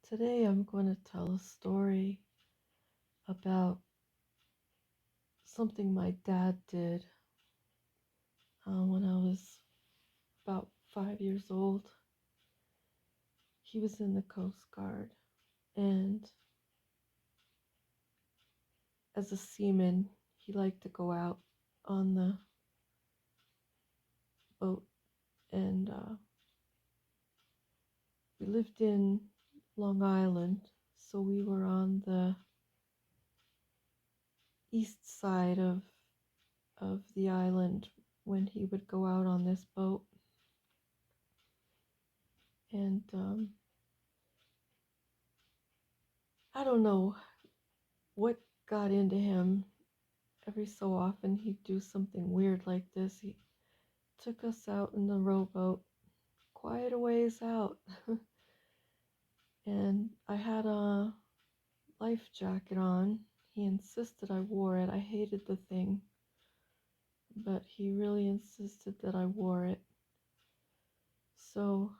Today I'm going to tell a story about something my dad did when I was about 5 years old. He was in the Coast Guard, and as a seaman, he liked to go out on the boat, and we lived in Long Island, so we were on the east side of the island when he would go out on this boat. And I don't know what got into him. Every so often he'd do something weird like this. He took us out in the rowboat, quite a ways out, and I had a life jacket on. He insisted I wore it. I hated the thing, but he really insisted that I wore it. So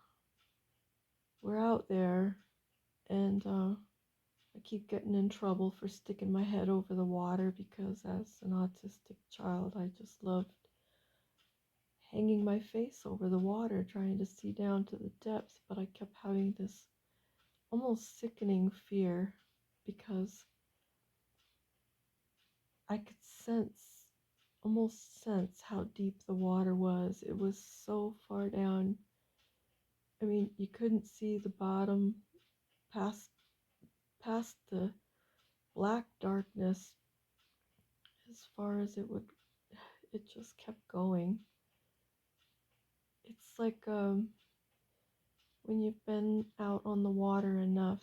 we're out there, and I keep getting in trouble for sticking my head over the water because as an autistic child, I just loved hanging my face over the water, trying to see down to the depths, but I kept having this almost sickening fear because I could almost sense how deep the water was. It was so far down. I mean, you couldn't see the bottom past the black darkness as far as it just kept going. It's like when you've been out on the water enough.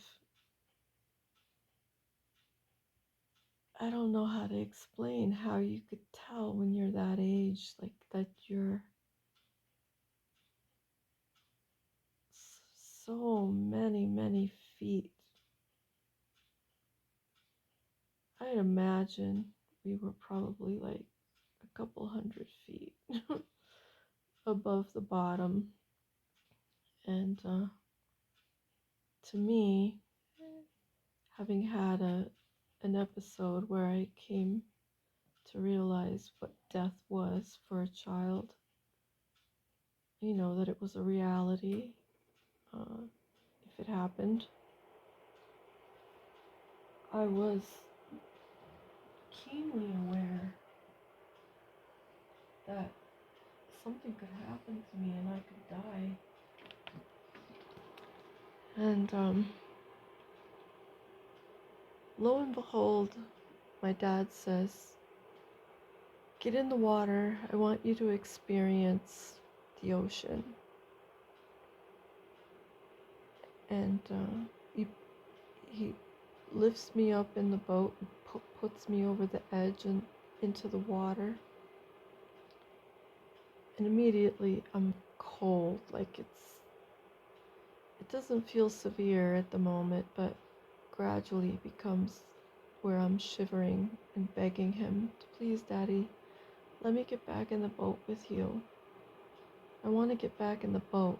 I don't know how to explain how you could tell when you're that age, like that you're so many feet. I'd imagine we were probably like a couple 100 feet above the bottom. And to me, having had an episode where I came to realize what death was for a child, that it was a reality if it happened. I was keenly aware that something could happen to me and I could die. And lo and behold, my dad says, "Get in the water. I want you to experience the ocean." And he lifts me up in the boat and puts me over the edge and into the water. And immediately I'm cold, like it doesn't feel severe at the moment, but gradually becomes where I'm shivering and begging him to, "Please, Daddy, let me get back in the boat with you. I want to get back in the boat."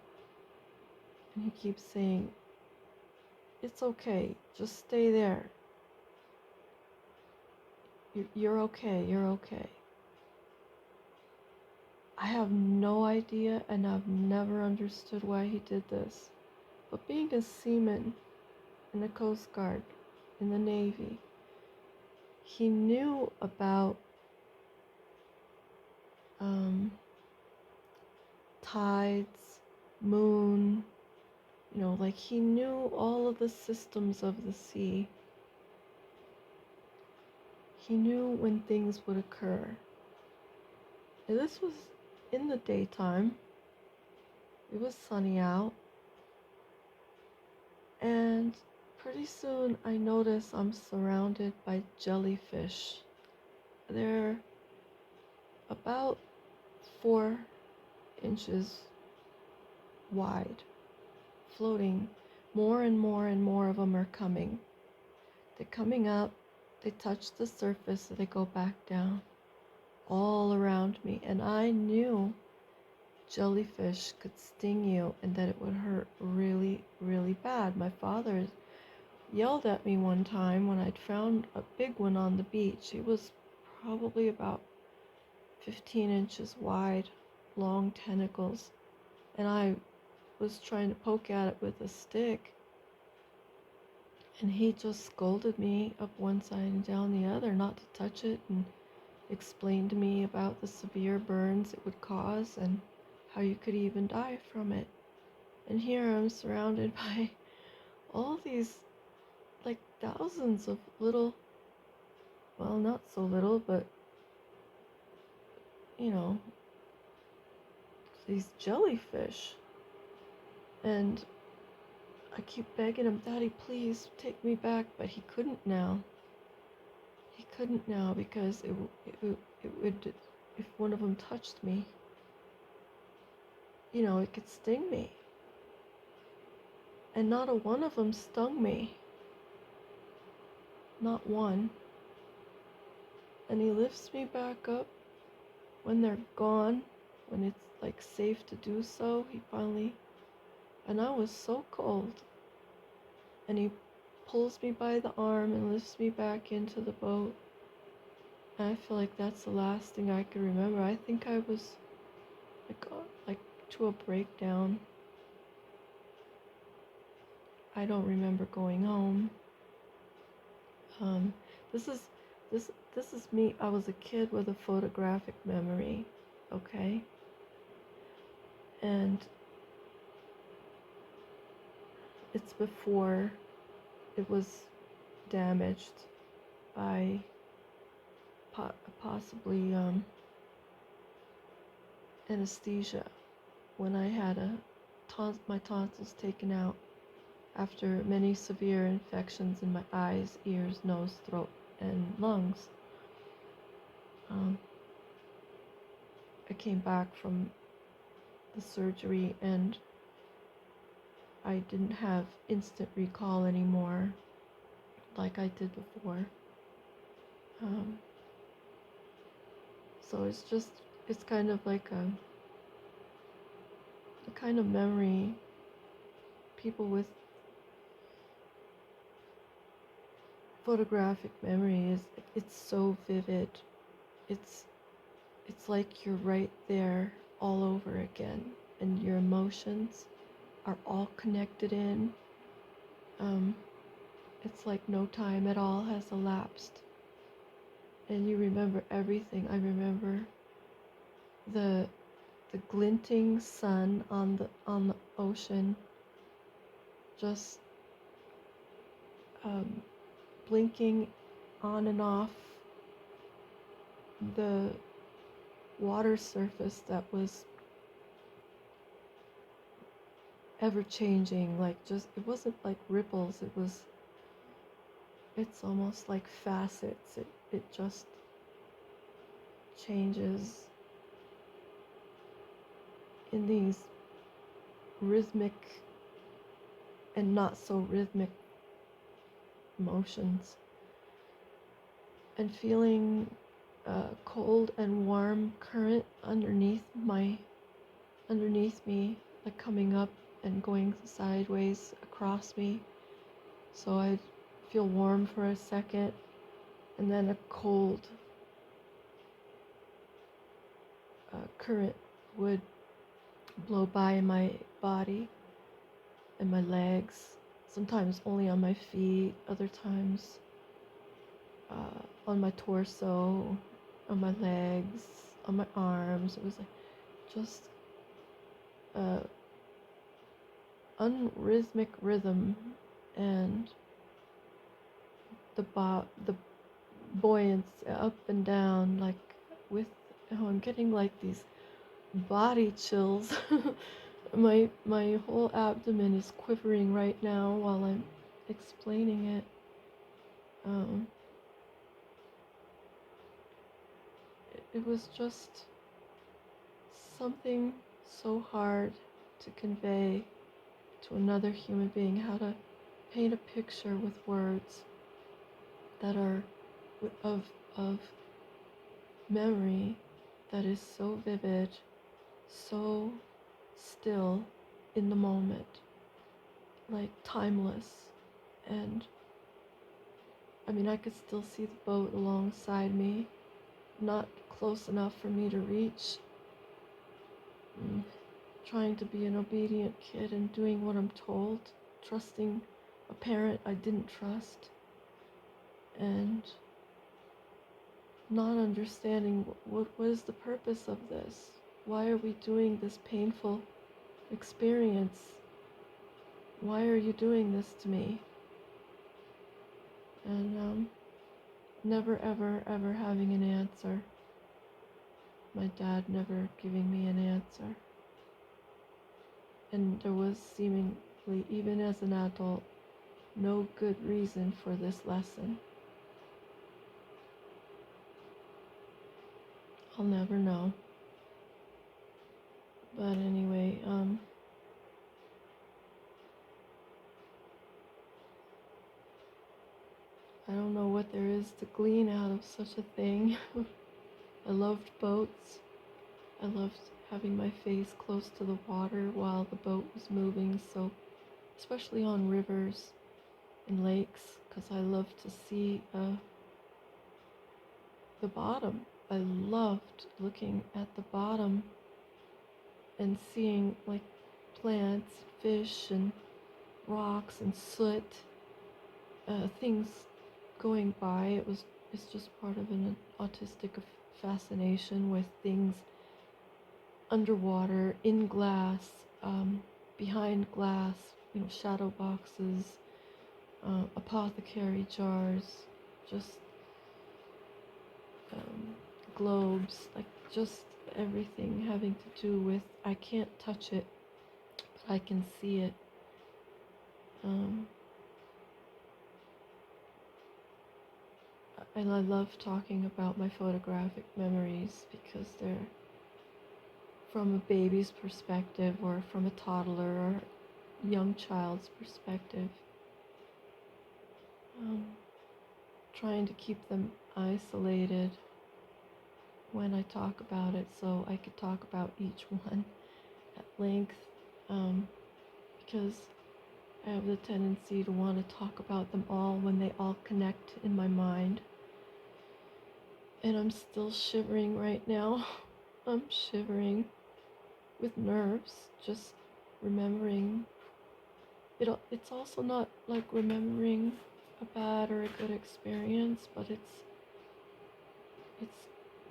And he keeps saying, "It's okay, just stay there. You're okay, you're okay." I have no idea, and I've never understood why he did this. But being a seaman in the Coast Guard, in the Navy, he knew about tides, moon, like he knew all of the systems of the sea. He knew when things would occur. And this was in the daytime. It was sunny out. And pretty soon I notice I'm surrounded by jellyfish. They're about 4 inches wide, floating. More and more and more of them are coming. They're coming up, they touch the surface, so they go back down all around me. And I knew jellyfish could sting you and that it would hurt really, really bad. My father yelled at me one time when I'd found a big one on the beach. It was probably about 15 inches wide, long tentacles, and I was trying to poke at it with a stick, and he just scolded me up one side and down the other not to touch it, and explained to me about the severe burns it would cause and how you could even die from it. And here I'm surrounded by all these, like, thousands of little, well, not so little, but, you know, these jellyfish. And I keep begging him, Daddy, please take me back, but he couldn't now. He couldn't now because it would, if one of them touched me, you know, it could sting me. And not a one of them stung me. Not one. And he lifts me back up when they're gone, when it's like safe to do so. He finally, and I was so cold. And he pulls me by the arm and lifts me back into the boat. And I feel like that's the last thing I could remember. I think I was like to a breakdown. I don't remember going home. This is me. I was a kid with a photographic memory, okay? And it's before it was damaged by possibly anesthesia when I had my tonsils taken out after many severe infections in my eyes, ears, nose, throat, and lungs. I came back from the surgery and I didn't have instant recall anymore like I did before. So it's kind of like a kind of memory people with photographic memory it's so vivid. It's like you're right there all over again, and your emotions are all connected in. It's like no time at all has elapsed, and you remember everything. I remember the glinting sun on the ocean, just blinking on and off the water surface that was ever changing, like just, it wasn't like ripples, it's almost like facets. It just changes in these rhythmic and not so rhythmic motions, and feeling a cold and warm current underneath me, like coming up and going sideways across me. So I'd feel warm for a second, and then a cold current would blow by my body and my legs, sometimes only on my feet, other times on my torso, on my legs, on my arms. It was like just unrhythmic rhythm, and the buoyancy up and down, like with, oh, I'm getting like these body chills. my whole abdomen is quivering right now while I'm explaining it. It was just something so hard to convey to another human being, how to paint a picture with words that are of memory that is so vivid, so still in the moment, like timeless, and I mean, I could still see the boat alongside me, not close enough for me to reach. Trying to be an obedient kid and doing what I'm told, trusting a parent I didn't trust, and not understanding what is the purpose of this. Why are we doing this painful experience? Why are you doing this to me? And never ever ever having an answer. My dad never giving me an answer. And there was seemingly, even as an adult, no good reason for this lesson. I'll never know. But anyway, I don't know what there is to glean out of such a thing. I loved boats. I loved having my face close to the water while the boat was moving, so especially on rivers and lakes, because I love to see the bottom. I loved looking at the bottom and seeing like plants, fish, and rocks and soot, things going by. It's just part of an autistic fascination with things underwater, in glass, behind glass, shadow boxes, apothecary jars, just globes, like just everything having to do with, I can't touch it, but I can see it. And I love talking about my photographic memories because they're from a baby's perspective or from a toddler or young child's perspective. Trying to keep them isolated when I talk about it so I could talk about each one at length, because I have the tendency to want to talk about them all when they all connect in my mind. And I'm still shivering right now. I'm shivering with nerves, just remembering. It's also not like remembering a bad or a good experience, but it's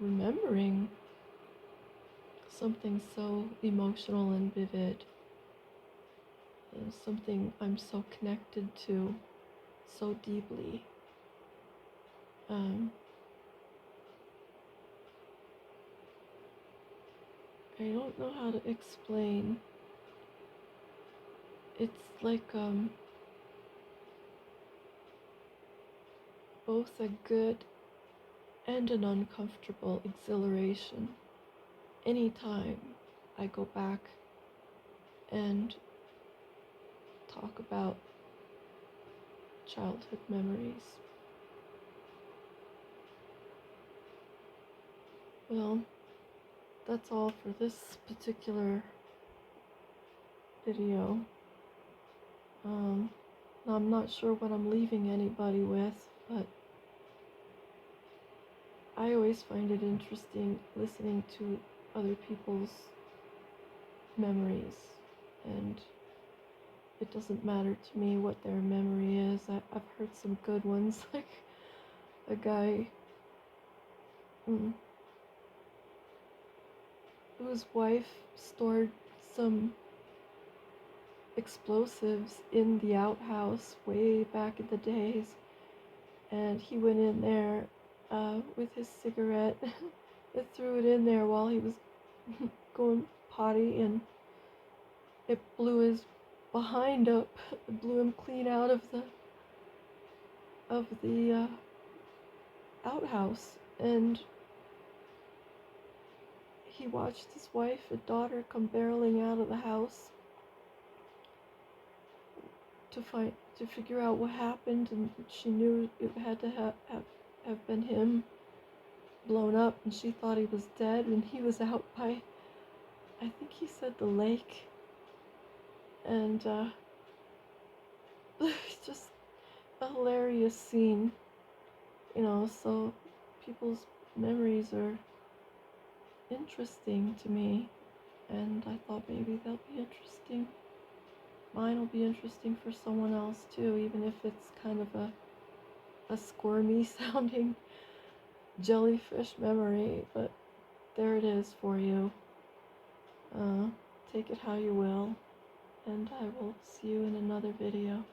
remembering something so emotional and vivid, something I'm so connected to so deeply. I don't know how to explain. It's like both a good and an uncomfortable exhilaration anytime I go back and talk about childhood memories. Well, that's all for this particular video. I'm not sure what I'm leaving anybody with, but I always find it interesting listening to other people's memories, and it doesn't matter to me what their memory is. I've heard some good ones, like a guy whose wife stored some explosives in the outhouse way back in the days, and he went in there with his cigarette and threw it in there while he was going potty, and it blew his behind up. It blew him clean out of the outhouse, and he watched his wife and daughter come barreling out of the house to figure out what happened, and she knew it had to have been him blown up, and she thought he was dead, and he was out by, I think he said, the lake. And it's just a hilarious scene. So people's memories are interesting to me, and I thought maybe they'll be interesting. Mine will be interesting for someone else too, even if it's kind of a squirmy sounding jellyfish memory, but there it is for you. Uh, Take it how you will, and I will see you in another video.